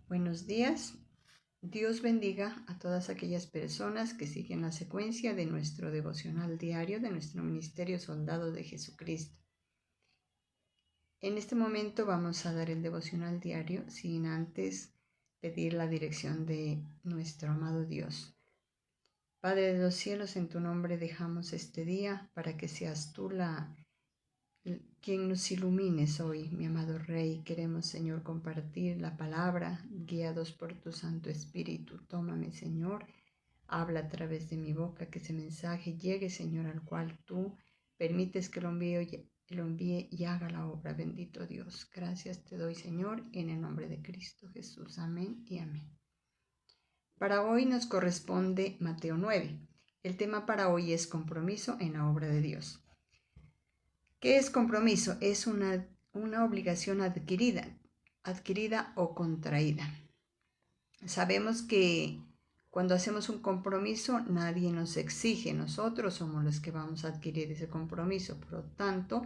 Buenos días. Dios bendiga a todas aquellas personas que siguen la secuencia de nuestro devocional diario de nuestro Ministerio Soldado de Jesucristo. En este momento vamos a dar el devocional diario sin antes pedir la dirección de nuestro amado Dios. Padre de los cielos, en tu nombre dejamos este día para que seas tú quien nos ilumines hoy, mi amado Rey. Queremos, Señor, compartir la palabra, guiados por tu Santo Espíritu. Tómame, Señor, habla a través de mi boca, que ese mensaje llegue, Señor, al cual tú permites que lo envíe y haga la obra. Bendito Dios. Gracias te doy, Señor, en el nombre de Cristo Jesús. Amén y amén. Para hoy nos corresponde Mateo 9. El tema para hoy es compromiso en la obra de Dios. ¿Qué es compromiso? Es una obligación adquirida o contraída. Sabemos que cuando hacemos un compromiso nadie nos exige, nosotros somos los que vamos a adquirir ese compromiso. Por lo tanto,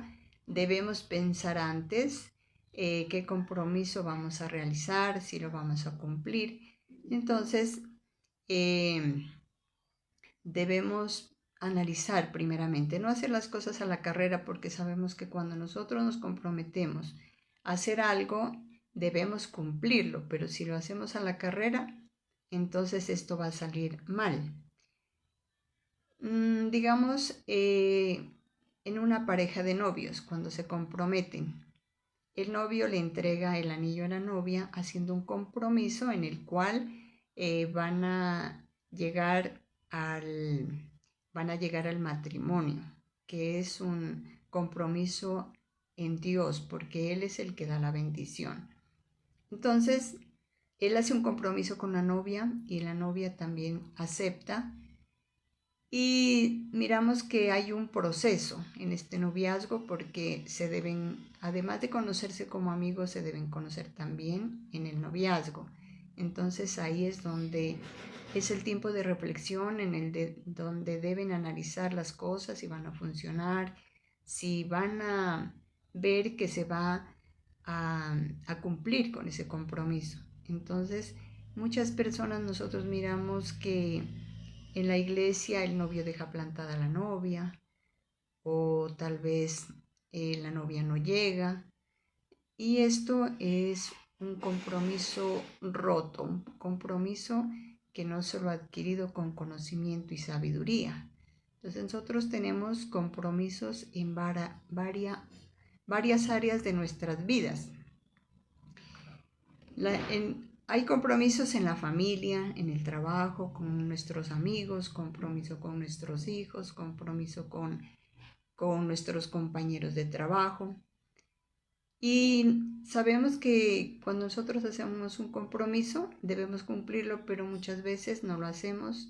debemos pensar antes qué compromiso vamos a realizar, si lo vamos a cumplir. Entonces, debemos analizar primeramente, no hacer las cosas a la carrera, porque sabemos que cuando nosotros nos comprometemos a hacer algo, debemos cumplirlo, pero si lo hacemos a la carrera, entonces esto va a salir mal. Digamos, en una pareja de novios, cuando se comprometen, el novio le entrega el anillo a la novia haciendo un compromiso en el cual van a llegar al matrimonio, que es un compromiso en Dios, porque Él es el que da la bendición. Entonces, él hace un compromiso con la novia y la novia también acepta. Y miramos que hay un proceso en este noviazgo, porque se deben, además de conocerse como amigos, se deben conocer también en el noviazgo. Entonces ahí es donde es el tiempo de reflexión, donde deben analizar las cosas, si van a funcionar, si van a ver que se va a cumplir con ese compromiso. Entonces, muchas personas nosotros miramos que en la iglesia el novio deja plantada a la novia, o tal vez la novia no llega, y esto es un compromiso roto, un compromiso que no se lo ha adquirido con conocimiento y sabiduría. Entonces nosotros tenemos compromisos en varias áreas de nuestras vidas. Hay compromisos en la familia, en el trabajo, con nuestros amigos, compromiso con nuestros hijos, compromiso con nuestros compañeros de trabajo. Y sabemos que cuando nosotros hacemos un compromiso debemos cumplirlo, pero muchas veces no lo hacemos,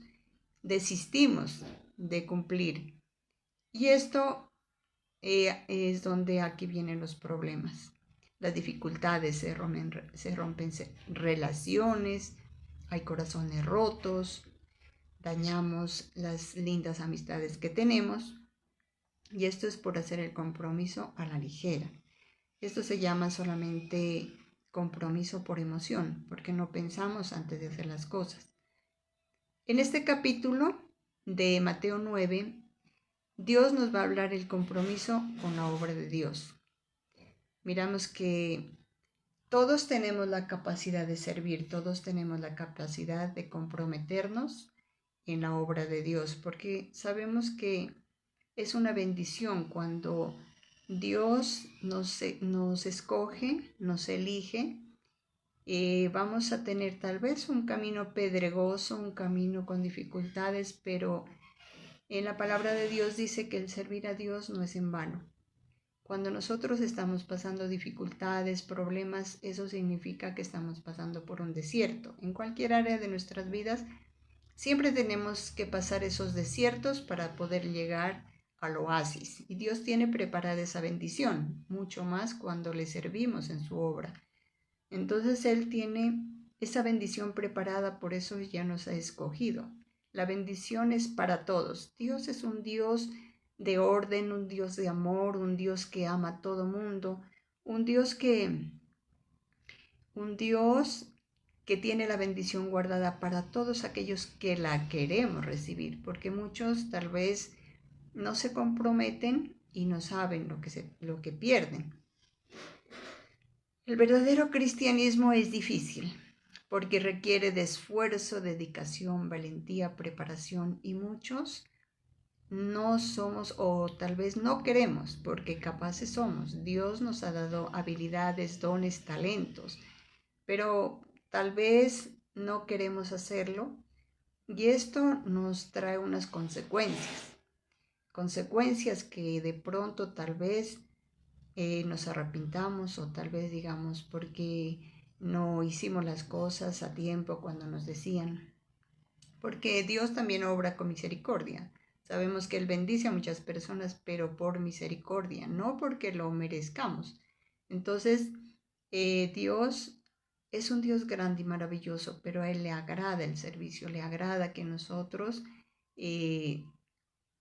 desistimos de cumplir. Y esto es donde aquí vienen los problemas. Las dificultades, se rompen relaciones, hay corazones rotos, dañamos las lindas amistades que tenemos, y esto es por hacer el compromiso a la ligera. Esto se llama solamente compromiso por emoción, porque no pensamos antes de hacer las cosas. En este capítulo de Mateo 9, Dios nos va a hablar el compromiso con la obra de Dios. Miramos que todos tenemos la capacidad de servir, todos tenemos la capacidad de comprometernos en la obra de Dios, porque sabemos que es una bendición cuando Dios nos escoge, nos elige. Vamos a tener tal vez un camino pedregoso, un camino con dificultades, pero en la palabra de Dios dice que el servir a Dios no es en vano. Cuando nosotros estamos pasando dificultades, problemas, eso significa que estamos pasando por un desierto. En cualquier área de nuestras vidas, siempre tenemos que pasar esos desiertos para poder llegar al oasis. Y Dios tiene preparada esa bendición, mucho más cuando le servimos en su obra. Entonces Él tiene esa bendición preparada, por eso ya nos ha escogido. La bendición es para todos. Dios es un Dios de orden, un Dios de amor, un Dios que ama a todo mundo, un Dios que tiene la bendición guardada para todos aquellos que la queremos recibir, porque muchos tal vez no se comprometen y no saben lo que pierden. El verdadero cristianismo es difícil porque requiere de esfuerzo, dedicación, valentía, preparación, y muchos no somos, o tal vez no queremos, porque capaces somos. Dios nos ha dado habilidades, dones, talentos, pero tal vez no queremos hacerlo, y esto nos trae unas consecuencias que de pronto tal vez nos arrepintamos, o tal vez digamos porque no hicimos las cosas a tiempo cuando nos decían, porque Dios también obra con misericordia. Sabemos que Él bendice a muchas personas, pero por misericordia, no porque lo merezcamos. Entonces, Dios es un Dios grande y maravilloso, pero a Él le agrada el servicio, le agrada que nosotros eh,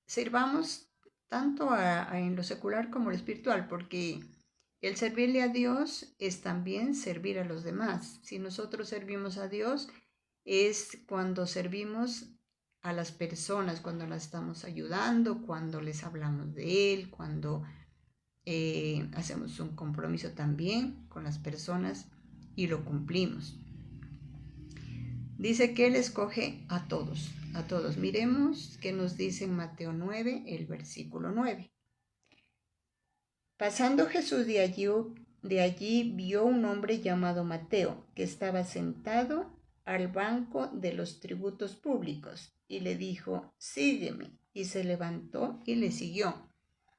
sirvamos tanto en lo secular como lo espiritual, porque el servirle a Dios es también servir a los demás. Si nosotros servimos a Dios, es cuando servimos a las personas, cuando las estamos ayudando, cuando les hablamos de Él, cuando hacemos un compromiso también con las personas y lo cumplimos. Dice que Él escoge a todos, a todos. Miremos qué nos dice en Mateo 9, el versículo 9. Pasando Jesús de allí vio un hombre llamado Mateo, que estaba sentado al banco de los tributos públicos, y le dijo, sígueme, y se levantó y le siguió.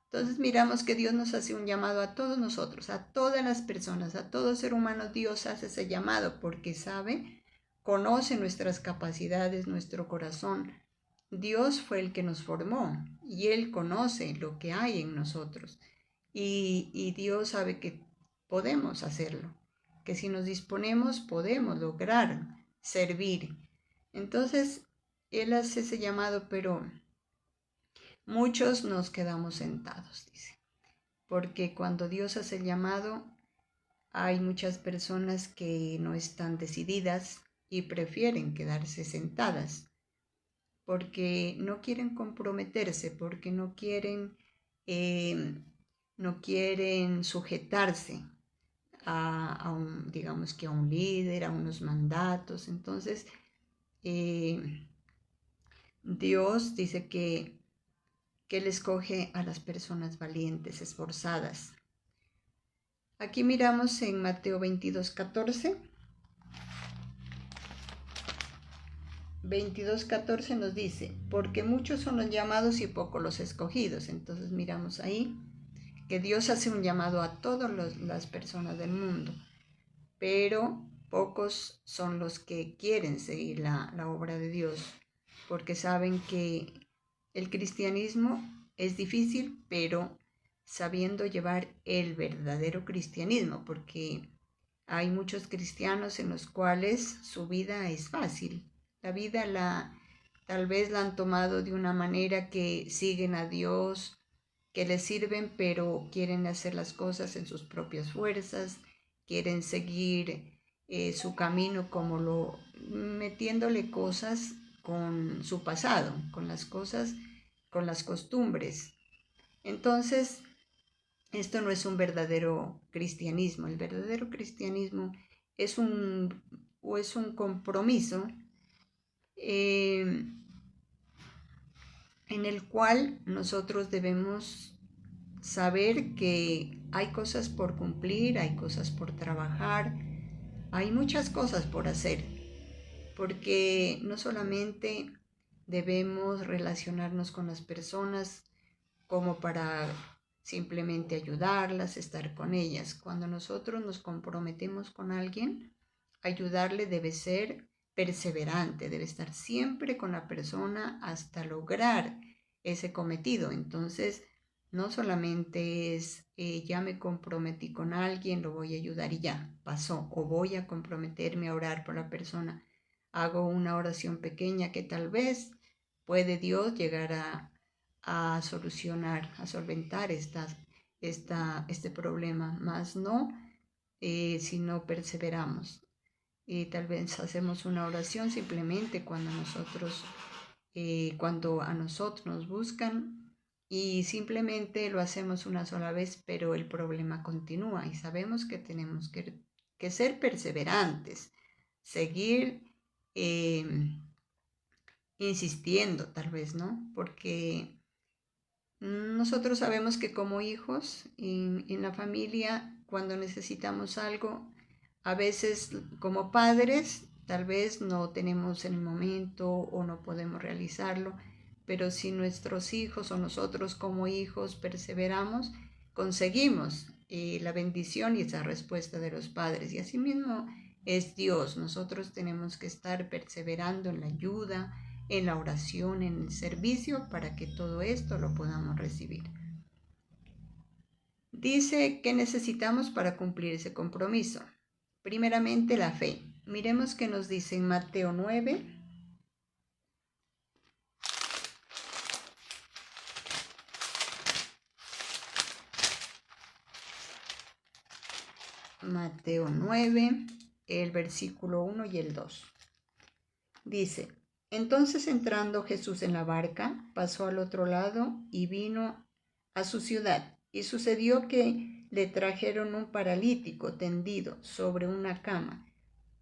Entonces miramos que Dios nos hace un llamado a todos nosotros, a todas las personas, a todo ser humano. Dios hace ese llamado porque sabe, conoce nuestras capacidades, nuestro corazón. Dios fue el que nos formó y Él conoce lo que hay en nosotros. Y Dios sabe que podemos hacerlo, que si nos disponemos podemos lograr servir. Entonces, Él hace ese llamado, pero muchos nos quedamos sentados, dice, porque cuando Dios hace el llamado, hay muchas personas que no están decididas y prefieren quedarse sentadas, porque no quieren comprometerse, porque no quieren sujetarse digamos que a un líder, a unos mandatos. Entonces, Dios dice que Él escoge a las personas valientes, esforzadas. Aquí miramos en Mateo 22:14. 22:14 nos dice, porque muchos son los llamados y pocos los escogidos. Entonces miramos ahí que Dios hace un llamado a todas las personas del mundo, pero pocos son los que quieren seguir la obra de Dios, porque saben que el cristianismo es difícil, pero sabiendo llevar el verdadero cristianismo, porque hay muchos cristianos en los cuales su vida es fácil. La vida tal vez la han tomado de una manera que siguen a Dios, que les sirven, pero quieren hacer las cosas en sus propias fuerzas, quieren seguir su camino metiéndole cosas con su pasado, con las cosas, con las costumbres. Entonces, esto no es un verdadero cristianismo. El verdadero cristianismo es un compromiso en el cual nosotros debemos saber que hay cosas por cumplir, hay cosas por trabajar, hay muchas cosas por hacer, porque no solamente debemos relacionarnos con las personas como para simplemente ayudarlas, estar con ellas. Cuando nosotros nos comprometemos con alguien, ayudarle debe ser perseverante, debe estar siempre con la persona hasta lograr ese cometido. Entonces, no solamente es ya me comprometí con alguien, lo voy a ayudar y ya, pasó, o voy a comprometerme a orar por la persona. Hago una oración pequeña que tal vez puede Dios llegar a solucionar, a solventar este problema, más no si no perseveramos. y tal vez hacemos una oración simplemente cuando a nosotros nos buscan y simplemente lo hacemos una sola vez, pero el problema continúa y sabemos que tenemos que ser perseverantes, seguir insistiendo tal vez, ¿no? Porque nosotros sabemos que como hijos en la familia, cuando necesitamos algo, a veces como padres, tal vez no tenemos el momento o no podemos realizarlo, pero si nuestros hijos o nosotros como hijos perseveramos, conseguimos la bendición y esa respuesta de los padres. Y asimismo es Dios. Nosotros tenemos que estar perseverando en la ayuda, en la oración, en el servicio, para que todo esto lo podamos recibir. Dice que necesitamos para cumplir ese compromiso. Primeramente la fe. Miremos qué nos dice en Mateo 9. Mateo 9, el versículo 1 y el 2. Dice, entonces entrando Jesús en la barca, pasó al otro lado y vino a su ciudad. Y sucedió que le trajeron un paralítico tendido sobre una cama.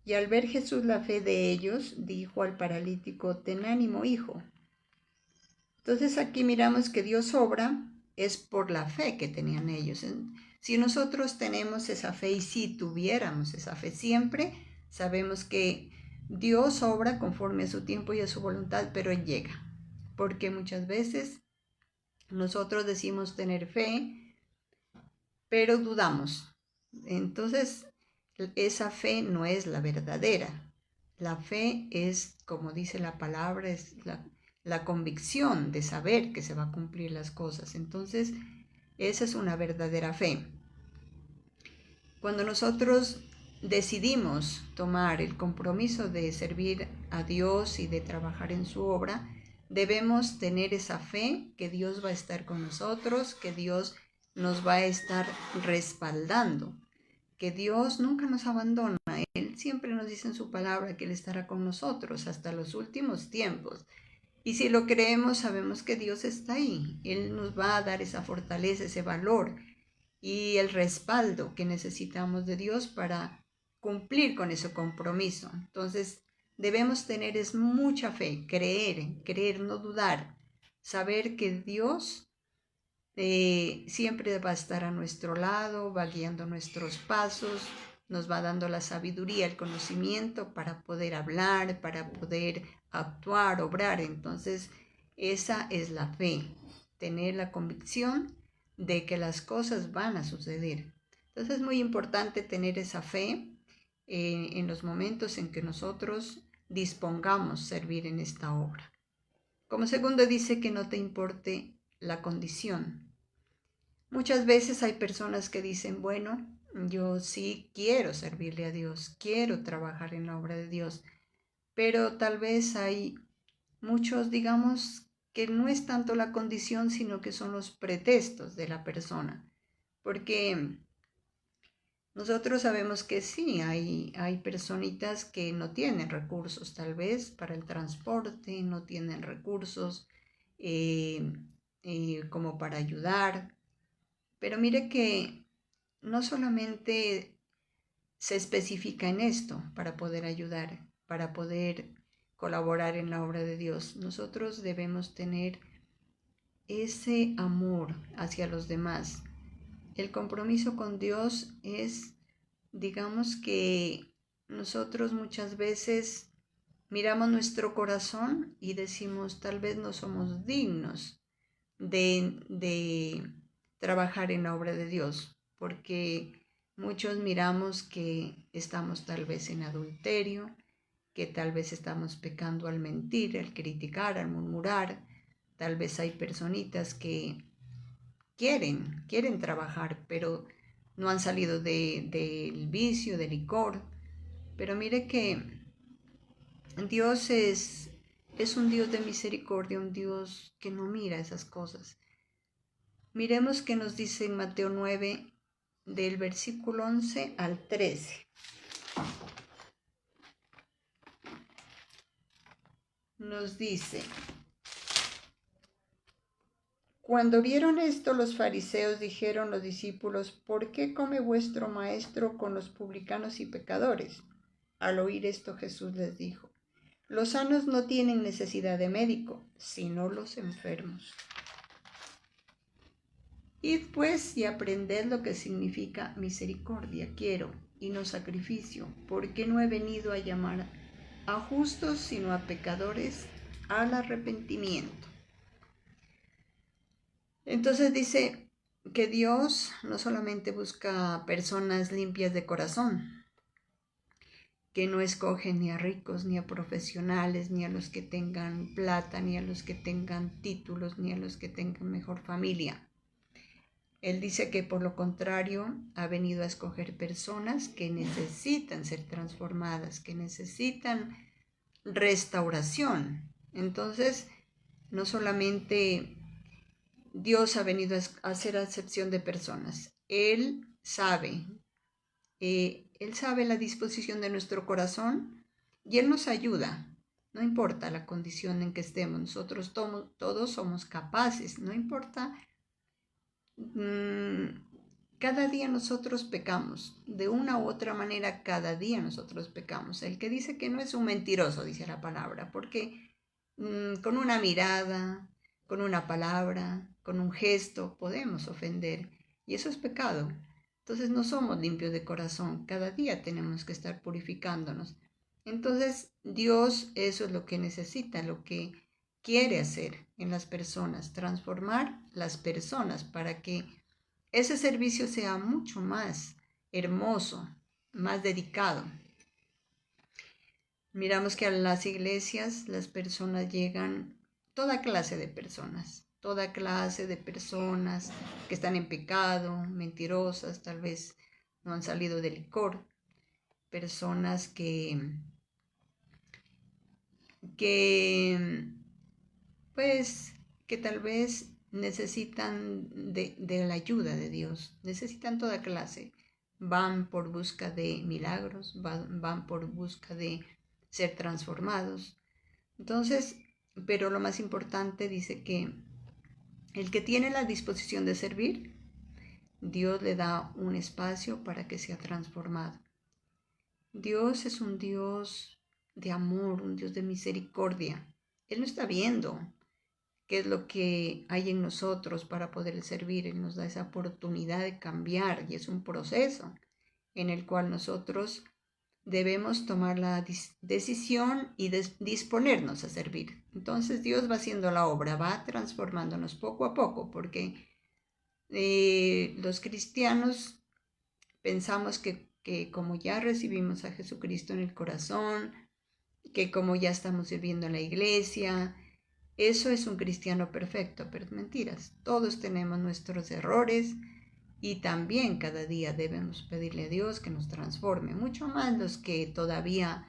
Y al ver Jesús la fe de ellos, dijo al paralítico, ten ánimo, hijo. Entonces aquí miramos que Dios obra es por la fe que tenían ellos. Si nosotros tenemos esa fe y si tuviéramos esa fe siempre, sabemos que Dios obra conforme a su tiempo y a su voluntad, pero Él llega. Porque muchas veces nosotros decimos tener fe, pero dudamos. Entonces, esa fe no es la verdadera. La fe es, como dice la palabra, es la convicción de saber que se va a cumplir las cosas. Entonces, esa es una verdadera fe. Cuando nosotros decidimos tomar el compromiso de servir a Dios y de trabajar en su obra, debemos tener esa fe que Dios va a estar con nosotros, que Dios nos va a estar respaldando, que Dios nunca nos abandona. Él siempre nos dice en su palabra que Él estará con nosotros hasta los últimos tiempos. Y si lo creemos, sabemos que Dios está ahí. Él nos va a dar esa fortaleza, ese valor y el respaldo que necesitamos de Dios para cumplir con ese compromiso. Entonces, debemos tener es mucha fe, creer, no dudar, saber que Dios siempre va a estar a nuestro lado, va guiando nuestros pasos, nos va dando la sabiduría, el conocimiento para poder hablar, para poder actuar, obrar. Entonces, esa es la fe, tener la convicción de que las cosas van a suceder. Entonces, es muy importante tener esa fe en los momentos en que nosotros dispongamos servir en esta obra. Como segundo dice que no te importe la condición. Muchas veces hay personas que dicen, bueno, yo sí quiero servirle a Dios, quiero trabajar en la obra de Dios, pero tal vez hay muchos, digamos, que no es tanto la condición, sino que son los pretextos de la persona. Porque nosotros sabemos que sí, hay personitas que no tienen recursos, tal vez para el transporte, no tienen recursos como para ayudar. Pero mire que no solamente se especifica en esto para poder ayudar, para poder colaborar en la obra de Dios. Nosotros debemos tener ese amor hacia los demás. El compromiso con Dios es, digamos que nosotros muchas veces miramos nuestro corazón y decimos, tal vez no somos dignos de trabajar en la obra de Dios, porque muchos miramos que estamos tal vez en adulterio, que tal vez estamos pecando al mentir, al criticar, al murmurar. Tal vez hay personitas que quieren trabajar, pero no han salido del vicio, del licor. Pero mire que Dios es un Dios de misericordia, un Dios que no mira esas cosas. Miremos qué nos dice en Mateo 9, del versículo 11 al 13. nos dice: cuando vieron esto, los fariseos dijeron a los discípulos: ¿por qué come vuestro maestro con los publicanos y pecadores? Al oír esto, Jesús les dijo: los sanos no tienen necesidad de médico, sino los enfermos. Id pues y aprended lo que significa misericordia quiero, y no sacrificio, porque no he venido a llamar a justos, sino a pecadores al arrepentimiento. Entonces dice que Dios no solamente busca personas limpias de corazón, que no escoge ni a ricos, ni a profesionales, ni a los que tengan plata, ni a los que tengan títulos, ni a los que tengan mejor familia. Él dice que por lo contrario ha venido a escoger personas que necesitan ser transformadas, que necesitan restauración. Entonces, no solamente Dios ha venido a hacer acepción de personas, Él sabe la disposición de nuestro corazón y Él nos ayuda. No importa la condición en que estemos, nosotros todos somos capaces, no importa. Cada día nosotros pecamos, de una u otra manera cada día nosotros pecamos. El que dice que no es un mentiroso, dice la palabra, porque con una mirada, con una palabra, con un gesto podemos ofender y eso es pecado. Entonces no somos limpios de corazón, cada día tenemos que estar purificándonos. Entonces Dios eso es lo que necesita, lo que quiere hacer en las personas, transformar las personas para que ese servicio sea mucho más hermoso, más dedicado. Miramos que a las iglesias las personas llegan, toda clase de personas que están en pecado, mentirosas, tal vez no han salido del licor, personas que pues que tal vez necesitan de la ayuda de Dios, necesitan toda clase, van por busca de milagros, van por busca de ser transformados. Entonces, pero lo más importante dice que el que tiene la disposición de servir, Dios le da un espacio para que sea transformado. Dios es un Dios de amor, un Dios de misericordia. Él no está viendo qué es lo que hay en nosotros para poder servir. Él nos da esa oportunidad de cambiar y es un proceso en el cual nosotros debemos tomar la decisión y disponernos a servir. Entonces Dios va haciendo la obra, va transformándonos poco a poco, porque los cristianos pensamos que como ya recibimos a Jesucristo en el corazón, que como ya estamos sirviendo en la iglesia, eso es un cristiano perfecto, pero es mentiras. Todos tenemos nuestros errores y también cada día debemos pedirle a Dios que nos transforme, mucho más los que todavía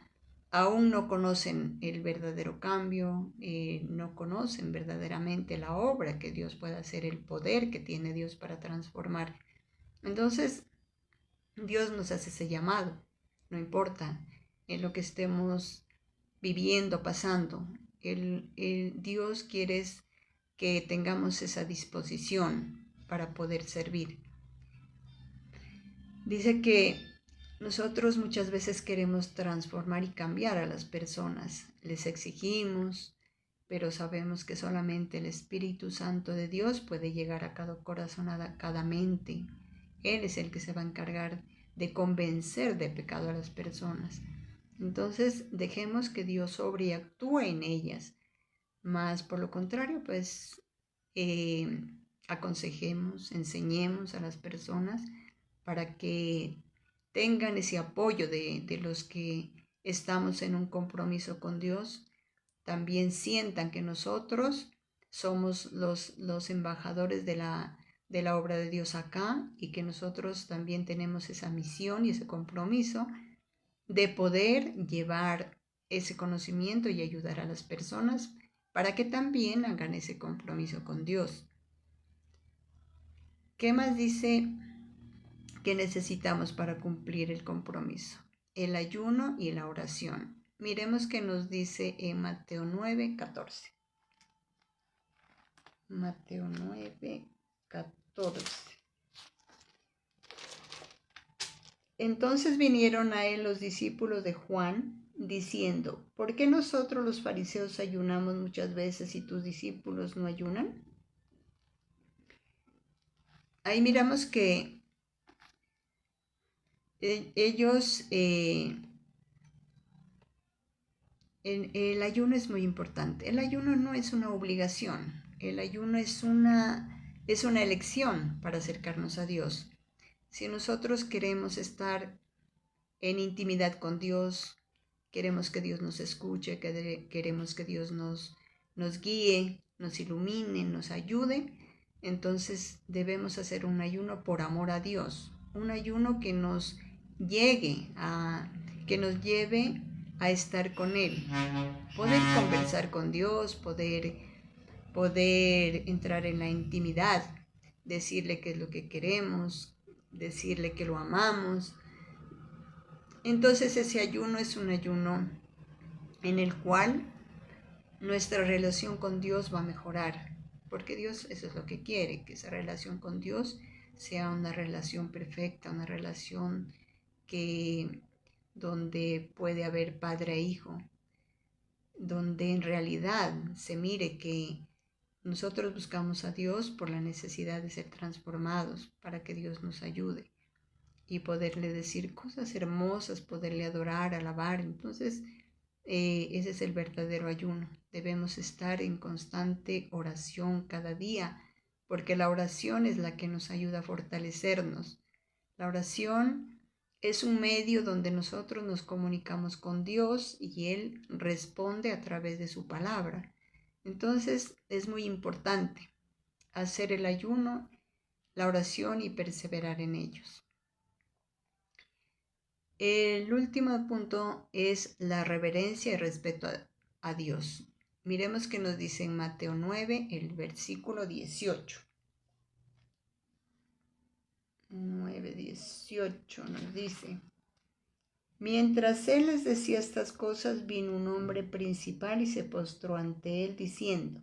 aún no conocen el verdadero cambio, no conocen verdaderamente la obra que Dios puede hacer, el poder que tiene Dios para transformar. Entonces, Dios nos hace ese llamado, no importa en lo que estemos viviendo, pasando. El Dios quiere que tengamos esa disposición para poder servir. Dice que nosotros muchas veces queremos transformar y cambiar a las personas. Les exigimos, pero sabemos que solamente el Espíritu Santo de Dios puede llegar a cada corazón, a cada mente. Él es el que se va a encargar de convencer de pecado a las personas. Entonces dejemos que Dios obre y actúe en ellas. Más por lo contrario, pues aconsejemos, enseñemos a las personas para que tengan ese apoyo de los que estamos en un compromiso con Dios. También sientan que nosotros somos los embajadores de la obra de Dios acá y que nosotros también tenemos esa misión y ese compromiso de poder llevar ese conocimiento y ayudar a las personas para que también hagan ese compromiso con Dios. ¿Qué más dice que necesitamos para cumplir el compromiso? El ayuno y la oración. miremos qué nos dice en Mateo 9:14. Mateo 9:14. Entonces vinieron a él los discípulos de Juan, diciendo: ¿Por qué nosotros los fariseos ayunamos muchas veces y tus discípulos no ayunan? Ahí miramos que ellos, el ayuno es muy importante. El ayuno no es una obligación, el ayuno es una elección para acercarnos a Dios. Si nosotros queremos estar en intimidad con Dios, queremos que Dios nos escuche, queremos que Dios nos guíe, nos ilumine, nos ayude, entonces debemos hacer un ayuno por amor a Dios, un ayuno que nos lleve a estar con Él, poder conversar con Dios, poder entrar en la intimidad, decirle qué es lo que queremos, decirle que lo amamos. Entonces ese ayuno es un ayuno en el cual nuestra relación con Dios va a mejorar, porque Dios eso es lo que quiere, que esa relación con Dios sea una relación perfecta, una relación donde puede haber padre e hijo, donde en realidad se mire que nosotros buscamos a Dios por la necesidad de ser transformados, para que Dios nos ayude y poderle decir cosas hermosas, poderle adorar, alabar. Entonces, ese es el verdadero ayuno. Debemos estar en constante oración cada día, porque la oración es la que nos ayuda a fortalecernos. La oración es un medio donde nosotros nos comunicamos con Dios y Él responde a través de su palabra. Entonces, es muy importante hacer el ayuno, la oración y perseverar en ellos. El último punto es la reverencia y respeto a Dios. Miremos que nos dice en Mateo 9, el versículo 18. 9:18 nos dice: Mientras él les decía estas cosas, vino un hombre principal y se postró ante él diciendo,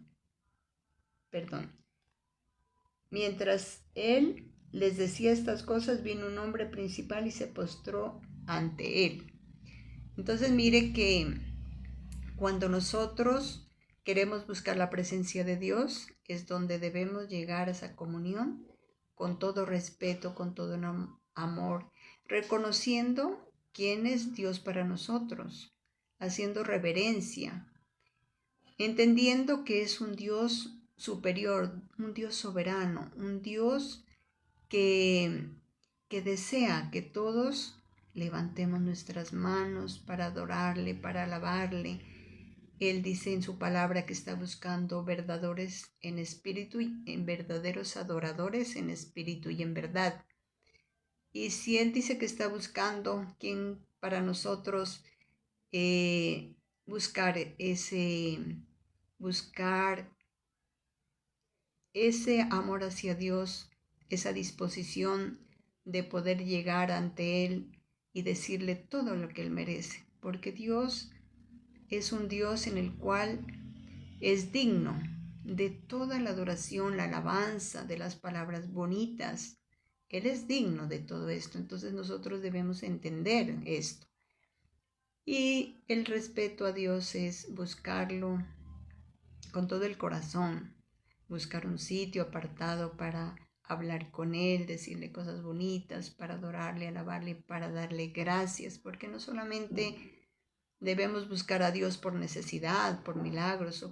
Mientras él les decía estas cosas, vino un hombre principal y se postró ante él. Entonces mire que cuando nosotros queremos buscar la presencia de Dios, es donde debemos llegar a esa comunión con todo respeto, con todo amor, reconociendo quién es Dios para nosotros, haciendo reverencia, entendiendo que es un Dios superior, un Dios soberano, un Dios que desea que todos levantemos nuestras manos para adorarle, para alabarle. Él dice en su palabra que está buscando verdaderos en espíritu y en verdaderos adoradores en espíritu y en verdad. Y si Él dice que está buscando quien para nosotros buscar ese amor hacia Dios, esa disposición de poder llegar ante Él y decirle todo lo que Él merece, porque Dios es un Dios en el cual es digno de toda la adoración, la alabanza, de las palabras bonitas. Él es digno de todo esto, entonces nosotros debemos entender esto. Y el respeto a Dios es buscarlo con todo el corazón, buscar un sitio apartado para hablar con Él, decirle cosas bonitas, para adorarle, alabarle, para darle gracias, porque no solamente debemos buscar a Dios por necesidad, por milagros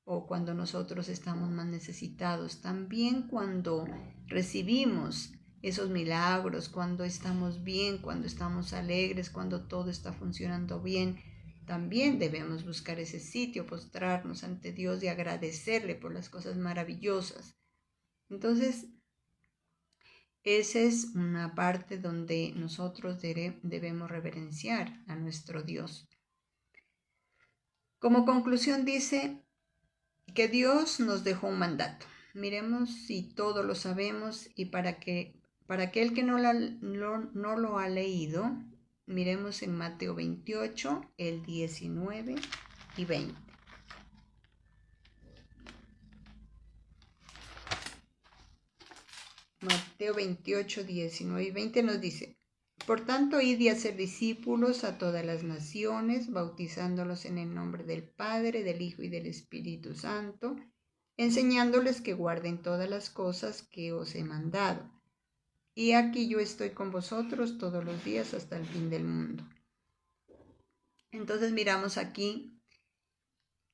o cuando nosotros estamos más necesitados. También cuando recibimos esos milagros, cuando estamos bien, cuando estamos alegres, cuando todo está funcionando bien, también debemos buscar ese sitio, postrarnos ante Dios y agradecerle por las cosas maravillosas. Entonces, esa es una parte donde nosotros debemos reverenciar a nuestro Dios. Como conclusión dice que Dios nos dejó un mandato. Miremos si todo lo sabemos y para aquel que no lo ha leído, miremos en Mateo 28, el 19 y 20. Mateo 28, 19 y 20 nos dice: Por tanto, id y hacer discípulos a todas las naciones, bautizándolos en el nombre del Padre, del Hijo y del Espíritu Santo, enseñándoles que guarden todas las cosas que os he mandado. Y aquí yo estoy con vosotros todos los días hasta el fin del mundo. Entonces miramos aquí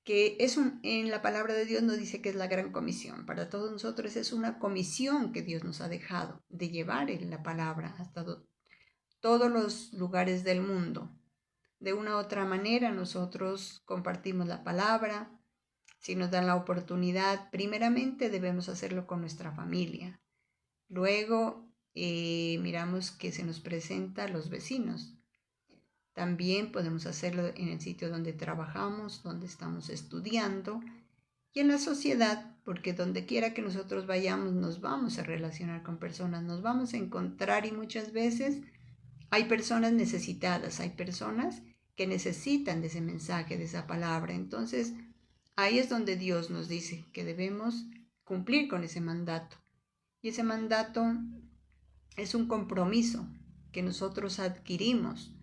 que en la palabra de Dios nos dice que es la gran comisión. Para todos nosotros es una comisión que Dios nos ha dejado de llevar en la palabra hasta todos los lugares del mundo. De una u otra manera nosotros compartimos la palabra. Si nos dan la oportunidad, primeramente debemos hacerlo con nuestra familia. Luego miramos que se nos presenta a los vecinos. También podemos hacerlo en el sitio donde trabajamos, donde estamos estudiando y en la sociedad, porque donde quiera que nosotros vayamos nos vamos a relacionar con personas, nos vamos a encontrar y muchas veces hay personas necesitadas, hay personas que necesitan de ese mensaje, de esa palabra. Entonces, ahí es donde Dios nos dice que debemos cumplir con ese mandato. Y ese mandato es un compromiso que nosotros adquirimos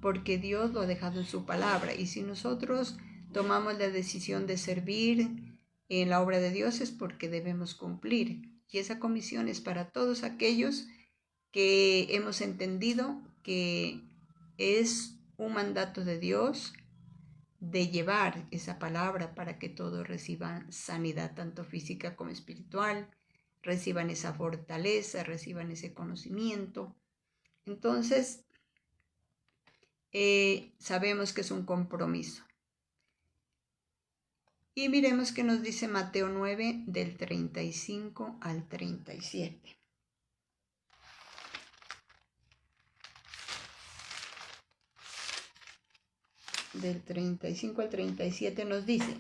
porque Dios lo ha dejado en su palabra. Y si nosotros tomamos la decisión de servir en la obra de Dios es porque debemos cumplir. Y esa comisión es para todos aquellos que hemos entendido que es un mandato de Dios de llevar esa palabra para que todos reciban sanidad, tanto física como espiritual, reciban esa fortaleza, reciban ese conocimiento. Entonces, sabemos que es un compromiso. Y miremos que nos dice Mateo 9, del 35 al 37. Del 35 al 37 nos dice: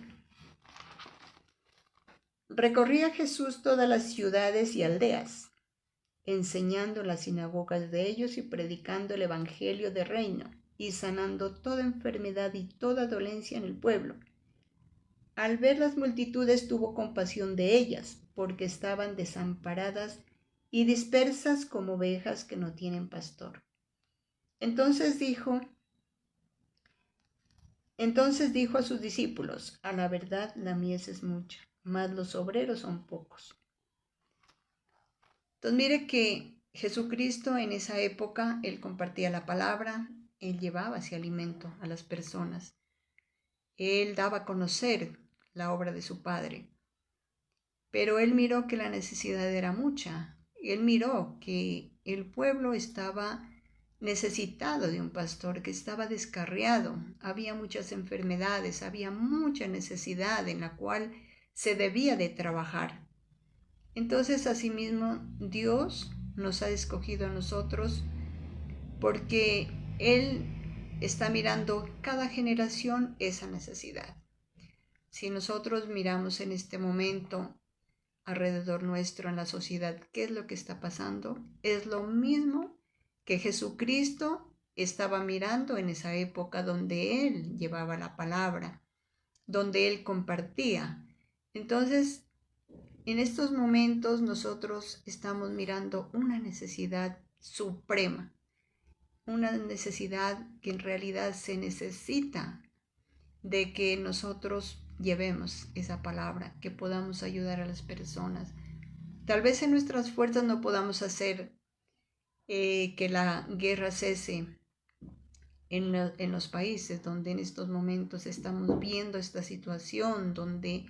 Recorría Jesús todas las ciudades y aldeas, enseñando en las sinagogas de ellos y predicando el evangelio del reino, y sanando toda enfermedad y toda dolencia en el pueblo. Al ver las multitudes tuvo compasión de ellas, porque estaban desamparadas y dispersas como ovejas que no tienen pastor. Entonces dijo a sus discípulos: A la verdad la mies es mucha, mas los obreros son pocos. Entonces mire que Jesucristo en esa época, Él compartía la palabra, Él llevaba ese alimento a las personas. Él daba a conocer la obra de su Padre. Pero Él miró que la necesidad era mucha. Él miró que el pueblo estaba necesitado de un pastor, que estaba descarriado. Había muchas enfermedades, había mucha necesidad en la cual se debía de trabajar. Entonces, asimismo, Dios nos ha escogido a nosotros porque Él está mirando cada generación esa necesidad. Si nosotros miramos en este momento alrededor nuestro en la sociedad, ¿qué es lo que está pasando? Es lo mismo que Jesucristo estaba mirando en esa época donde Él llevaba la palabra, donde Él compartía. Entonces, en estos momentos nosotros estamos mirando una necesidad suprema, una necesidad que en realidad se necesita de que nosotros llevemos esa palabra, que podamos ayudar a las personas. Tal vez en nuestras fuerzas no podamos hacer que la guerra cese en los países donde en estos momentos estamos viendo esta situación, donde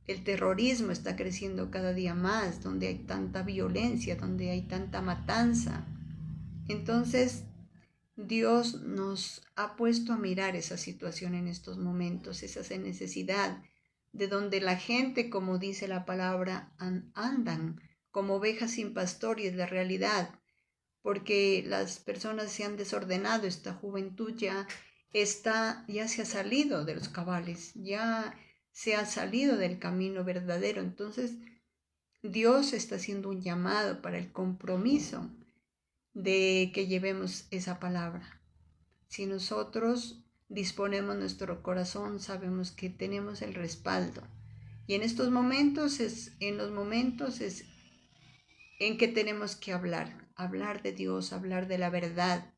el terrorismo está creciendo cada día más, donde hay tanta violencia, donde hay tanta matanza. Entonces, Dios nos ha puesto a mirar esa situación en estos momentos, esa necesidad de donde la gente, como dice la palabra, andan como ovejas sin pastor, y es la realidad, porque las personas se han desordenado, esta juventud ya se ha salido de los cabales, ya se ha salido del camino verdadero. Entonces, Dios está haciendo un llamado para el compromiso de que llevemos esa palabra. Si nosotros disponemos nuestro corazón, sabemos que tenemos el respaldo. Y en estos momentos en los momentos en que tenemos que hablar de Dios, hablar de la verdad.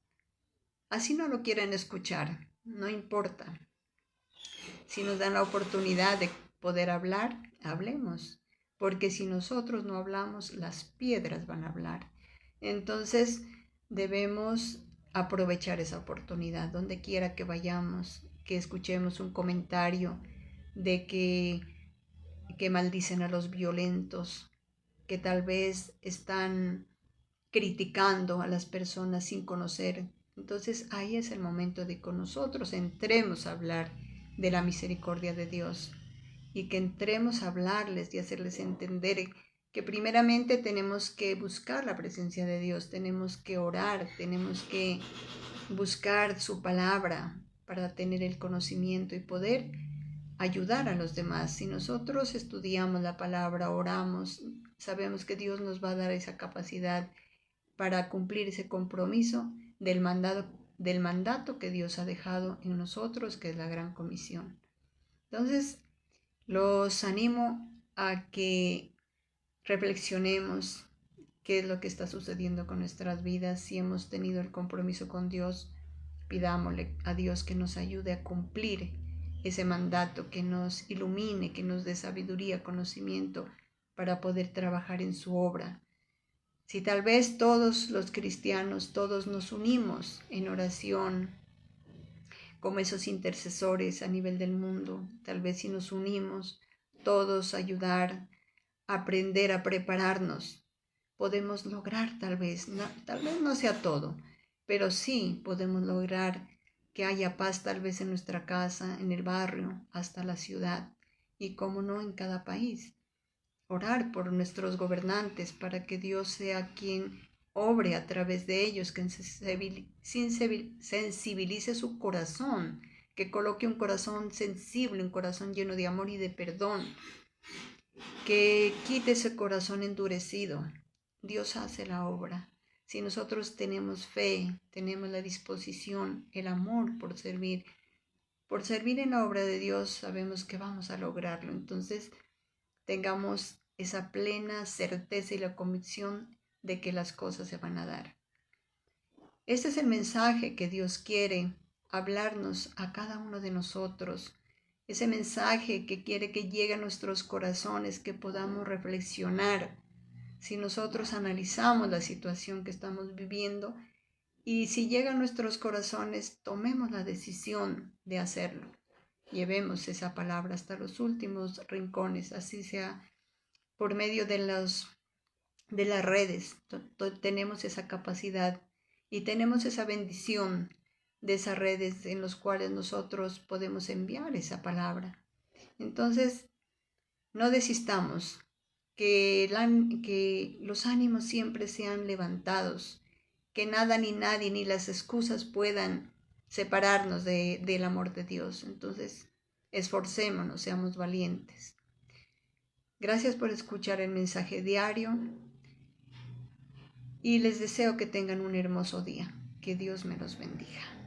Así no lo quieren escuchar, no importa. Si nos dan la oportunidad de poder hablar, hablemos. Porque si nosotros no hablamos, las piedras van a hablar. Entonces debemos aprovechar esa oportunidad, donde quiera que vayamos, que escuchemos un comentario de que maldicen a los violentos, que tal vez están criticando a las personas sin conocer. Entonces ahí es el momento de que nosotros entremos a hablar de la misericordia de Dios y que entremos a hablarles y hacerles entender que primeramente tenemos que buscar la presencia de Dios, tenemos que orar, tenemos que buscar su palabra para tener el conocimiento y poder ayudar a los demás. Si nosotros estudiamos la palabra, oramos, sabemos que Dios nos va a dar esa capacidad para cumplir ese compromiso del mandato que Dios ha dejado en nosotros, que es la gran comisión. Entonces, los animo a que reflexionemos qué es lo que está sucediendo con nuestras vidas. Si hemos tenido el compromiso con Dios, pidámosle a Dios que nos ayude a cumplir ese mandato, que nos ilumine, que nos dé sabiduría, conocimiento para poder trabajar en su obra. Si tal vez todos los cristianos, todos nos unimos en oración, como esos intercesores a nivel del mundo, tal vez si nos unimos todos a ayudar, a aprender, a prepararnos, podemos lograr tal vez no sea todo, pero sí podemos lograr que haya paz tal vez en nuestra casa, en el barrio, hasta la ciudad y cómo no en cada país. Orar por nuestros gobernantes para que Dios sea quien obre a través de ellos, que sensibilice su corazón, que coloque un corazón sensible, un corazón lleno de amor y de perdón, que quite ese corazón endurecido. Dios hace la obra. Si nosotros tenemos fe, tenemos la disposición, el amor por servir en la obra de Dios, sabemos que vamos a lograrlo. Entonces, tengamos esa plena certeza y la convicción de que las cosas se van a dar. Este es el mensaje que Dios quiere hablarnos a cada uno de nosotros. Ese mensaje que quiere que llegue a nuestros corazones, que podamos reflexionar. Si nosotros analizamos la situación que estamos viviendo y si llega a nuestros corazones, tomemos la decisión de hacerlo. Llevemos esa palabra hasta los últimos rincones, así sea por medio de las redes. Tenemos esa capacidad y tenemos esa bendición de esas redes en las cuales nosotros podemos enviar esa palabra. Entonces, no desistamos, que los ánimos siempre sean levantados, que nada ni nadie ni las excusas puedan separarnos del amor de Dios. Entonces, esforcémonos, seamos valientes. Gracias por escuchar el mensaje diario y les deseo que tengan un hermoso día. Que Dios me los bendiga.